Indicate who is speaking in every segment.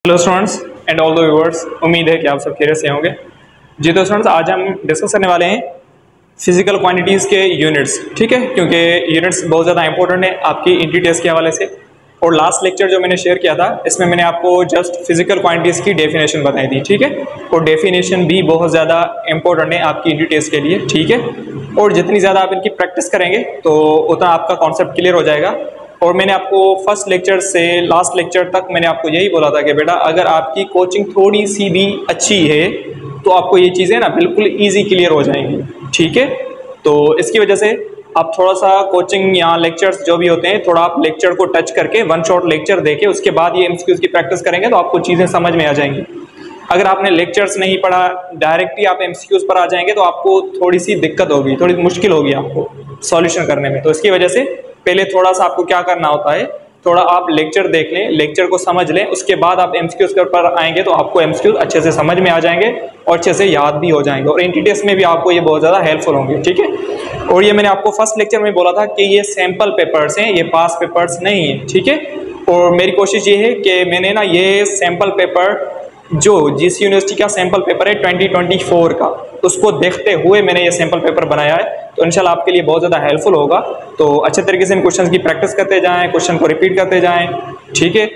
Speaker 1: Hello students and all the viewers, उम्मीद है कि आप सब खैरियत से होंगे। जी तो स्टूडेंट्स, आज हम डिस्कस करने वाले हैं फिजिकल क्वांटिटीज़ के यूनिट्स। ठीक है, क्योंकि यूनिट्स बहुत ज़्यादा इंपॉर्टेंट है आपकी इंट्री टेस्ट के हवाले से। और लास्ट लेक्चर जो मैंने शेयर किया था, इसमें मैंने आपको जस्ट फिजिकल क्वांटिटीज़ की डेफिनेशन बताई थी। ठीक है, और डेफिनेशन भी बहुत ज़्यादा इंपॉर्टेंट है आपकी इंट्री टेस्ट के लिए। ठीक है, और जितनी ज़्यादा आप इनकी प्रैक्टिस करेंगे तो उतना आपका कॉन्सेप्ट क्लियर हो जाएगा। और मैंने आपको फर्स्ट लेक्चर से लास्ट लेक्चर तक मैंने आपको यही बोला था कि बेटा अगर आपकी कोचिंग थोड़ी सी भी अच्छी है तो आपको ये चीज़ें ना बिल्कुल इजी क्लियर हो जाएंगी। ठीक है, तो इसकी वजह से आप थोड़ा सा कोचिंग या लेक्चर्स जो भी होते हैं, थोड़ा आप लेक्चर को टच करके वन शॉट लेक्चर देके उसके बाद ये एमसीक्यूज की प्रैक्टिस करेंगे तो आपको चीज़ें समझ में आ जाएंगी। अगर आपने लेक्चर्स नहीं पढ़ा, डायरेक्टली आप एमसीक्यूज पर आ जाएंगे तो आपको थोड़ी सी दिक्कत होगी, थोड़ी मुश्किल होगी आपको सॉल्यूशन करने में। तो इसकी वजह से पहले थोड़ा सा आपको क्या करना होता है, थोड़ा आप लेक्चर देख लें, लेक्चर को समझ लें, उसके बाद आप एमसीक्यूज पर आएंगे तो आपको एमसीक्यूज अच्छे से समझ में आ जाएंगे और अच्छे से याद भी हो जाएंगे। और एंट्री टेस्ट में भी आपको ये बहुत ज़्यादा हेल्पफुल होंगे। ठीक है, और ये मैंने आपको फर्स्ट लेक्चर में बोला था कि ये सैम्पल पेपर्स हैं, ये पास पेपर्स नहीं है। ठीक है, और मेरी कोशिश ये है कि मैंने ना ये सैम्पल पेपर जो जिस यूनिवर्सिटी का सैम्पल पेपर है 2024 का, उसको देखते हुए मैंने ये सैम्पल पेपर बनाया है। तो इंशाल्लाह आपके लिए बहुत ज़्यादा हेल्पफुल होगा। तो अच्छे तरीके से इन क्वेश्चंस की प्रैक्टिस करते जाएं, क्वेश्चन को रिपीट करते जाएं। ठीक है,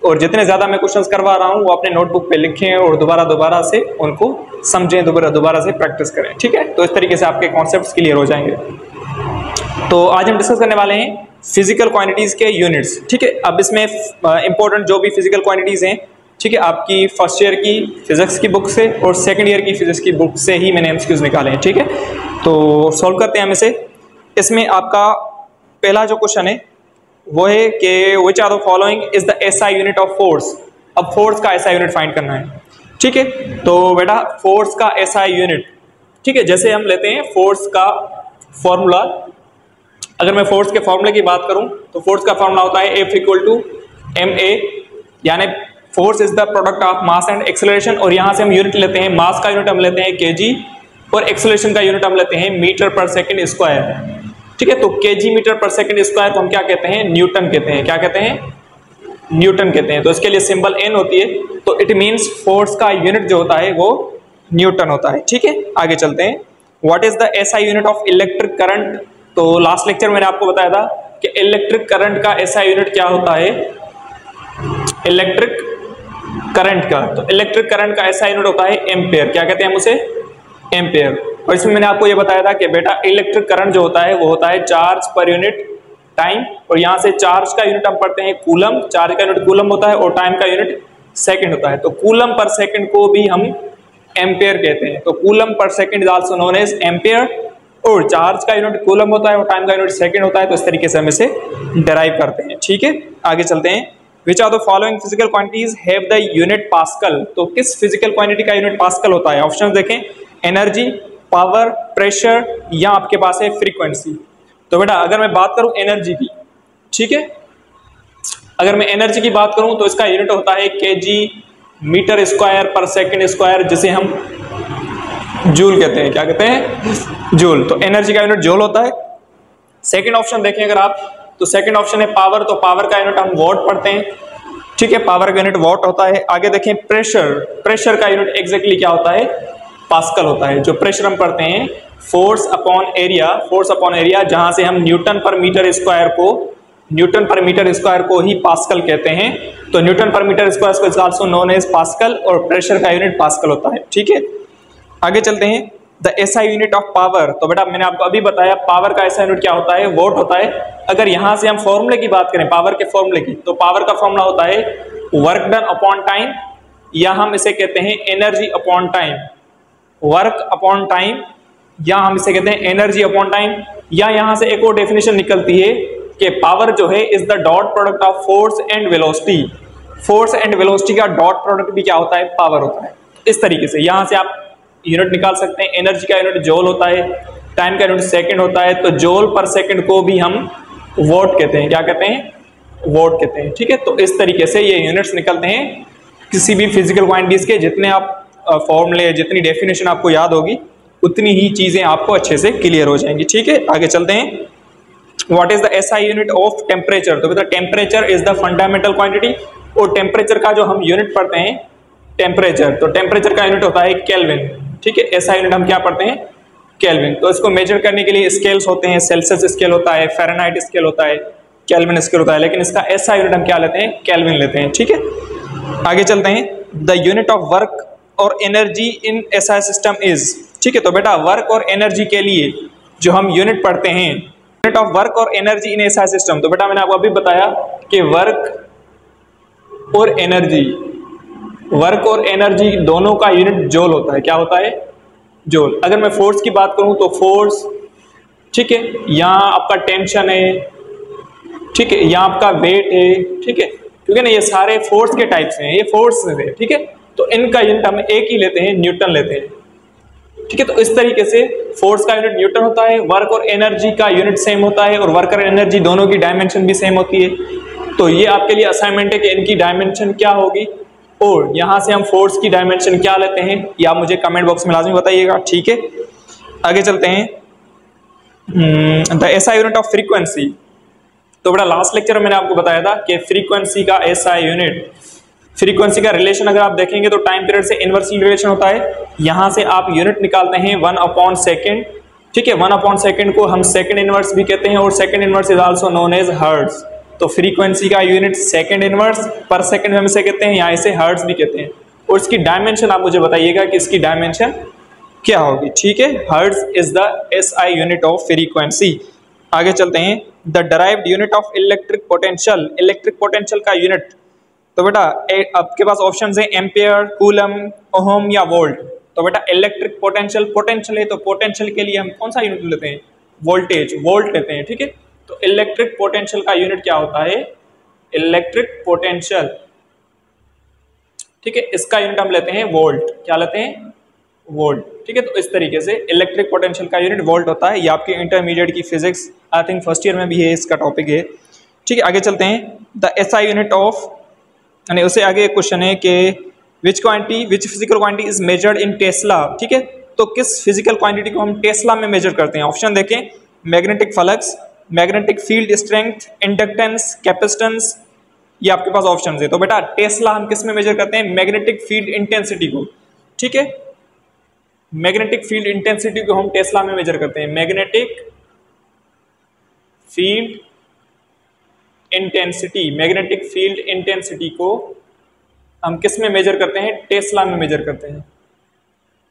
Speaker 1: और जितने ज़्यादा मैं क्वेश्चंस करवा रहा हूँ वो अपने नोटबुक पे लिखें और दोबारा से उनको समझें, दोबारा से प्रैक्टिस करें। ठीक है, तो इस तरीके से आपके कॉन्सेप्ट क्लियर हो जाएंगे। तो आज हम डिस्कस करने वाले हैं फिजिकल क्वांटिटीज़ के यूनिट्स। ठीक है, अब इसमें इंपॉर्टेंट जो भी फिजिकल क्वांटिटीज़ हैं, ठीक है, आपकी फर्स्ट ईयर की फिजिक्स की बुक से और सेकंड ईयर की फिजिक्स की बुक से ही मैंने एमसीक्यूज निकाले हैं। ठीक है, तो सॉल्व करते हैं हम इसे। इसमें आपका पहला जो क्वेश्चन है वो है कि which are the following is the SI unit of force. अब फोर्स का एसआई यूनिट फाइंड करना है। ठीक है, तो बेटा फोर्स का एसआई यूनिट, ठीक है, जैसे हम लेते हैं फोर्स का फॉर्मूला। अगर मैं फोर्स के फॉर्मूले की बात करूं तो फोर्स का फॉर्मूला होता है F = ma, यानी force is the product of mass and acceleration. और यहां से हम यूनिट लेते हैं, मास का यूनिट हम लेते हैं केजी और एक्सेलरेशन का यूनिट हम लेते हैं मीटर पर सेकंड स्क्वायर। ठीक है, तो केजी मीटर पर सेकंड स्क्वायर को हम क्या कहते हैं, न्यूटन कहते हैं। क्या कहते हैं, न्यूटन कहते हैं। तो इसके लिए सिंबल N होती है, तो इट मीन्स फोर्स का यूनिट जो होता है वो न्यूटन होता है। ठीक है, आगे चलते हैं। What is the SI unit of electric current. तो लास्ट लेक्चर मैंने आपको बताया था कि इलेक्ट्रिक करंट का एसआई यूनिट क्या होता है, इलेक्ट्रिक करंट का। तो इलेक्ट्रिक करंट का ऐसा यूनिट होता है एम्पेयर। क्या कहते हैं हम उसे, एम्पेयर। और इसमें मैंने आपको ये बताया था कि बेटा इलेक्ट्रिक करंट जो होता है वो होता है चार्ज पर यूनिट टाइम। और यहाँ से चार्ज का यूनिट हम पढ़ते हैं कूलम, चार्ज का यूनिट कूलम होता है और टाइम का यूनिट सेकंड होता है। तो कूलम पर सेकंड को भी हम एम्पेयर कहते हैं। तो coulomb per second is also known as ampere. और चार्ज का यूनिट कूलम होता है और टाइम का यूनिट सेकंड होता है। तो इस तरीके से हम इसे डिराइव करते हैं। ठीक है, आगे चलते हैं। Which are the following physical quantities have the unit Pascal? तो किस फिजिकल क्वांटिटी का यूनिट पास्कल होता है? ऑप्शन देखें, एनर्जी, पावर, प्रेशर या आपके पास है फ्रीक्वेंसी। तो बेटा अगर मैं बात करूं एनर्जी की, ठीक है, अगर मैं एनर्जी की बात करूं तो इसका यूनिट होता है केजी मीटर स्क्वायर पर सेकंड स्क्वायर, जिसे हम जूल कहते हैं। क्या कहते हैं, जूल। तो एनर्जी का यूनिट जूल होता है। सेकेंड ऑप्शन देखें अगर आप, तो सेकंड ऑप्शन है पावर। तो पावर का यूनिट हम वॉट पढ़ते हैं। ठीक है, पावर का यूनिट वॉट होता है। आगे देखें प्रेशर, प्रेशर का यूनिट एग्जैक्टली क्या होता है, पास्कल होता है। जो प्रेशर हम पढ़ते हैं force upon area, force upon area, जहां से हम न्यूटन पर मीटर स्क्वायर को ही पास्कल कहते हैं। तो newton per metre square is also known as pascal और प्रेशर का यूनिट पास्कल होता है। ठीक है, आगे चलते हैं। The SI unit of power. तो बेटा मैंने आपको अभी बताया पावर का एसआई यूनिट क्या होता है, वोट होता है। अगर यहां से हम फॉर्मूले की बात करें, पावर के फॉर्मूले की, तो पावर का फॉर्मूला होता है वर्क डन अपॉन टाइम, या हम इसे कहते हैं energy upon time. Work upon time, या हम इसे कहते हैं एनर्जी अपॉन टाइम। या यहां से एक और डेफिनेशन निकलती है कि पावर जो है is the dot product of force and velocity. Force and velocity का डॉट प्रोडक्ट भी क्या होता है, पावर होता है। इस तरीके से यहां से आप यूनिट निकाल सकते हैं। एनर्जी का यूनिट जूल होता है, टाइम का यूनिट सेकंड होता है। तो जूल पर सेकंड को भी हम वॉट कहते हैं। क्या कहते हैं, वॉट कहते हैं। ठीक है, तो इस तरीके से ये यूनिट्स निकलते हैं किसी भी फिजिकल क्वांटिटीज के। जितने आप फॉर्मूले, जितनी डेफिनेशन आपको याद होगी उतनी ही चीजें आपको अच्छे से क्लियर हो जाएंगी। ठीक है, आगे चलते हैं। What is the SI unit of temperature. तो temperature is the fundamental quantity और टेम्परेचर का जो हम यूनिट पढ़ते हैं टेम्परेचर, तो टेम्परेचर का यूनिट होता है केल्विन, ठीक है। ऐसा यूनिट हम क्या पढ़ते हैं, केल्विन। तो इसको मेजर करने के लिए स्केल्स होते हैं, सेल्सियस स्केल होता है, फ़ारेनहाइट स्केल होता है, केल्विन स्केल होता है, लेकिन इसका ऐसा यूनिट हम क्या लेते हैं, केल्विन लेते हैं, ठीक है। आगे चलते हैं, द यूनिट ऑफ वर्क और energy in SI system is, ठीक है। तो बेटा वर्क और एनर्जी के लिए जो हम यूनिट पढ़ते हैं, यूनिट ऑफ वर्क और एनर्जी इन एसआई सिस्टम, तो बेटा मैंने आपको अभी बताया कि वर्क और एनर्जी दोनों का यूनिट जूल होता है। क्या होता है, जूल। अगर मैं फोर्स की बात करूं तो फोर्स, ठीक है, यहाँ आपका टेंशन है, ठीक है, यहाँ आपका वेट है, ठीक है, क्योंकि ना ये सारे फोर्स के टाइप्स हैं, ये फोर्स है, ठीक है। तो इनका यूनिट हम एक ही लेते हैं, न्यूटन लेते हैं, ठीक है। तो इस तरीके से फोर्स का यूनिट न्यूटन होता है, वर्क और एनर्जी का यूनिट सेम होता है, और वर्क और एनर्जी दोनों की डायमेंशन भी सेम होती है। तो ये आपके लिए असाइनमेंट है कि इनकी डायमेंशन क्या होगी, और यहां से हम फोर्स की डायमेंशन क्या लेते हैं, या मुझे कमेंट बॉक्स में लाजमी बताइएगा, ठीक है। आगे चलते हैं, the SI unit of frequency. तो बड़ा लास्ट लेक्चर में मैंने आपको बताया था कि फ्रीक्वेंसी का एसआई यूनिट, फ्रीक्वेंसी का रिलेशन अगर आप देखेंगे तो टाइम पीरियड से इनवर्सली रिलेशन होता है। यहां से आप यूनिट निकालते हैं 1/सेकंड, ठीक है। 1/सेकंड को हम सेकंड इनवर्स भी कहते हैं, और second inverse is also known as hertz. तो फ्रीक्वेंसी का unit second inverse per second में से कहते हैं, यहाँ इसे हर्ट्ज भी कहते हैं। और इसकी डायमेंशन आप मुझे बताइएगा कि इसकी डायमेंशन क्या होगी, ठीक है। Hertz is the SI unit of frequency. आगे चलते हैं, the derived unit of electric potential, electric potential का यूनिट। तो बेटा आपके पास ऑप्शन है एम्पियर, कूलम, ओहम या वोल्ट। तो बेटा इलेक्ट्रिक पोटेंशियल, पोटेंशियल है तो पोटेंशियल के लिए हम कौन सा यूनिट लेते हैं, वोल्टेज, वोल्ट लेते हैं, ठीक है। तो इलेक्ट्रिक पोटेंशियल का यूनिट क्या होता है, इलेक्ट्रिक पोटेंशियल, ठीक है, इसका यूनिट हम लेते हैं वोल्ट। क्या लेते हैं, वोल्ट, ठीक है। तो इस तरीके से इलेक्ट्रिक पोटेंशियल का यूनिट वोल्ट होता है। ये आपके इंटरमीडिएट की physics I think first year में भी है, इसका टॉपिक है, ठीक है। आगे चलते हैं, द एसआई यूनिट ऑफ, यानी उससे आगे एक क्वेश्चन है कि which physical quantity is measured in Tesla, ठीक है। तो किस फिजिकल क्वांटिटी को हम टेस्ला में मेजर करते हैं। ऑप्शन देखें, magnetic flux, magnetic field strength, inductance, capacitance, ये आपके पास ऑप्शन है। तो बेटा टेस्ला हम किस में मेजर करते हैं, मैग्नेटिक फील्ड इंटेंसिटी को, ठीक है। मैग्नेटिक फील्ड इंटेंसिटी को हम टेस्ला में मेजर करते हैं, magnetic field intensity, magnetic field intensity को हम किस में मेजर करते हैं, टेस्ला में मेजर करते हैं,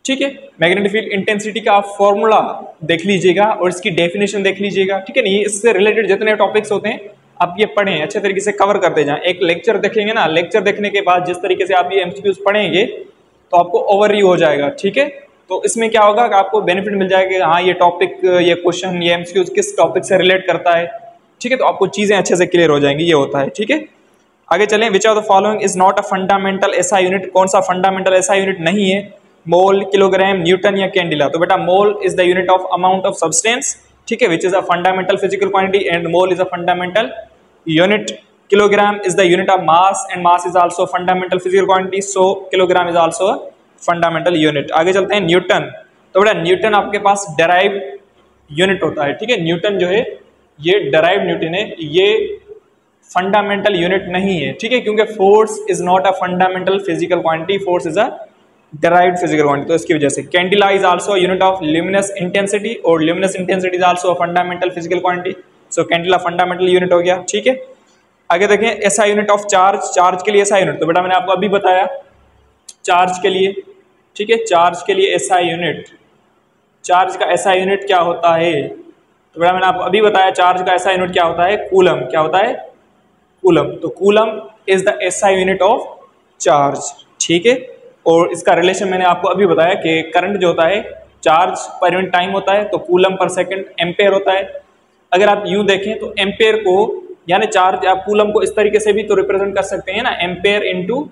Speaker 1: ठीक है। मैग्नेटिक फील्ड इंटेंसिटी का आप फॉर्मूला देख लीजिएगा और इसकी डेफिनेशन देख लीजिएगा, ठीक है। नहीं, इससे रिलेटेड जितने टॉपिक्स होते हैं आप ये पढ़ें, अच्छे तरीके से कवर करते जाएं। एक लेक्चर देखेंगे ना, लेक्चर देखने के बाद जिस तरीके से आप ये एमसीक्यूज पढ़ेंगे तो आपको ओवरव्यू हो जाएगा, ठीक है। तो इसमें क्या होगा कि आपको बेनिफिट मिल जाएगा कि हाँ ये टॉपिक, ये क्वेश्चन, ये एमसीक्यूज किस टॉपिक से रिलेट करता है, ठीक है। तो आपको चीजें अच्छे से क्लियर हो जाएंगी, ये होता है, ठीक है। आगे चलें, which of the following is not a fundamental SI unit, कौन सा फंडामेंटल एसआई यूनिट नहीं है, मोल, किलोग्राम, न्यूटन या कैंडिला। तो बेटा mole is the unit of amount of substance, ठीक है, which is a fundamental physical quantity, and mole is a fundamental unit. Kilogram is the unit of mass and mass is also fundamental physical quantity, so kilogram is also a fundamental unit। आगे चलते हैं, Newton. तो बेटा Newton आपके पास derived unit होता है, ठीक है। न्यूटन जो है ये डेराइव्ड न्यूटन है, ये फंडामेंटल यूनिट नहीं है, ठीक है, क्योंकि force is not a fundamental physical quantity, force is a derived physical quantity. तो इसकी वजह से candela is also unit of luminous intensity, और luminous intensity is also a fundamental physical quantity, so candela fundamental unit हो गया, ठीक है। आगे देखें, ऐसा यूनिट ऑफ चार्ज, चार्ज के लिए ऐसा यूनिट। तो बेटा मैंने आपको अभी बताया चार्ज के लिए, ठीक है, चार्ज के लिए ऐसा यूनिट, चार्ज का ऐसा यूनिट क्या होता है। तो बेटा मैंने आपको अभी बताया चार्ज का ऐसा यूनिट क्या होता है, कूलम। क्या होता है, कूलम। तो कूलम इज द ऐसा यूनिट ऑफ चार्ज, ठीक है। और इसका रिलेशन मैंने आपको अभी बताया कि करंट जो होता है चार्ज पर यूनिट टाइम होता है, तो कूलम पर सेकंड एम्पेयर होता है। अगर आप यूं देखें तो एम्पेयर को, यानी चार्ज, आप कूलम को इस तरीके से भी तो रिप्रेजेंट कर सकते हैं ना, एम्पेयर इनटू,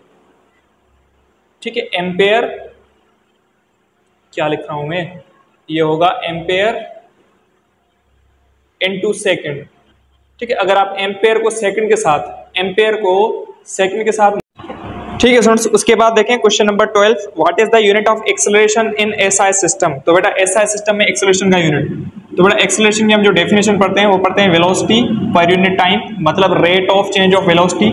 Speaker 1: ठीक है, एम्पेयर, क्या लिख रहा हूं मैं, ये होगा एम्पेयर इनटू सेकंड, ठीक है। अगर आप एम्पेयर को सेकंड के साथ, एम्पेयर को सेकंड के साथ, ठीक है स्टूडेंट्स। उसके बाद देखें question number 12, what is the unit of acceleration in SI system. तो बेटा एसआई सिस्टम में एक्सेलरेशन का यूनिट, तो बेटा एक्सेलरेशन की हम जो डेफिनेशन पढ़ते हैं वो पढ़ते हैं वेलोसिटी पर यूनिट टाइम, मतलब rate of change of velocity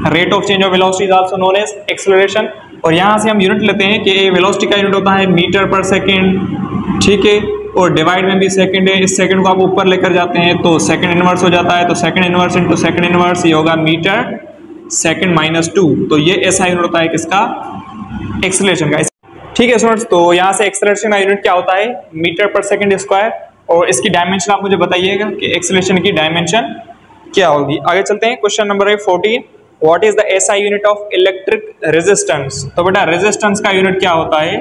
Speaker 1: rate of change of velocity is also known as acceleration. और यहाँ से हम यूनिट लेते हैं कि वेलोसिटी का यूनिट होता है मीटर पर सेकेंड, ठीक है, और डिवाइड में भी सेकंड है। इस सेकंड को आप ऊपर लेकर जाते हैं तो सेकंड इनवर्स हो जाता है, तो second inverse into second inverse, ये होगा मीटर सेकंड माइनस 2। तो ये ऐसा यूनिट होता है किसका, एक्सेलरेशन का। ठीक है स्टूडेंट्स, तो यहाँ से एक्सेलरेशन का यूनिट क्या होता है, मीटर पर सेकंड स्क्वायर। और इसकी डायमेंशन आप मुझे बताइएगा कि एक्सेलरेशन की डायमेंशन क्या होगी। आगे चलते हैं, क्वेश्चन नंबर है 14, what is the SI unit of electric resistance. तो बेटा रेजिस्टेंस का यूनिट क्या होता है,